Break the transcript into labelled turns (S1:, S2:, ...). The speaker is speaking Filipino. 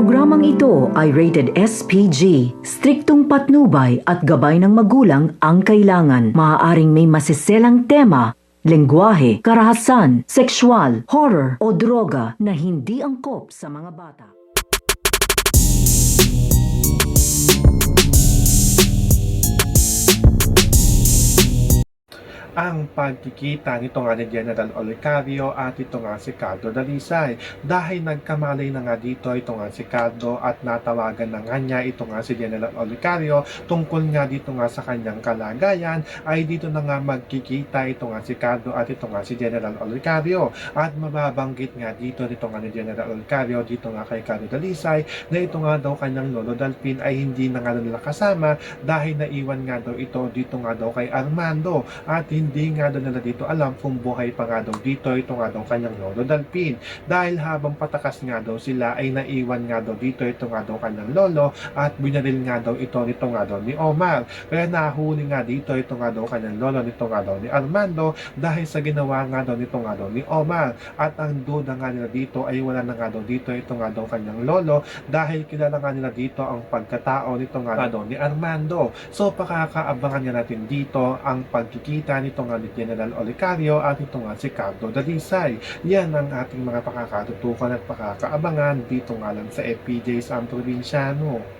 S1: Programang ito ay rated SPG. Striktong patnubay at gabay ng magulang ang kailangan. Maaaring may masiselang tema, lengguwahe, karahasan, sexual, horror o droga na hindi angkop sa mga bata.
S2: Ang pagkikita nito nga ni General Olicario at ito nga si Cardo Dalisay. Dahil nagkamalay na nga dito ito nga si Cardo at natawagan na nga niya ito nga si General Olicario tungkol nga dito nga sa kanyang kalagayan, ay dito na nga magkikita ito nga si Cardo at ito nga si General Olicario. At mababanggit nga dito nga ni General Olicario dito nga kay Cardo Dalisay na ito nga daw kanyang lolo Dalpin ay hindi na nga nila kasama dahil naiwan nga daw ito dito nga daw kay Armando at hindi nga daw nila dito alam kung buhay pa nga daw dito ito nga daw kanyang lolo Dalpin. Dahil habang patakas nga daw sila ay naiwan nga daw dito ito nga daw kanyang lolo at binaril nga daw ito nito nga daw ni Omar. Kaya nahuli nga dito ito nga daw kanyang lolo nito nga daw ni Armando dahil sa ginawa nga daw nito nga daw ni Omar. At ang duda nga nila dito ay wala na nga daw dito ito nga daw kanyang lolo dahil kilala nga nila dito ang pagkatao nito nga daw ni Armando. So pakakaabangan nga natin dito ang pagkikita nito nga ni General Olicario at ito nga si Cardo Dalisay. Yan ang ating mga pakakatutukan at pakakaabangan dito nga lang sa FPJs ang Probinsyano.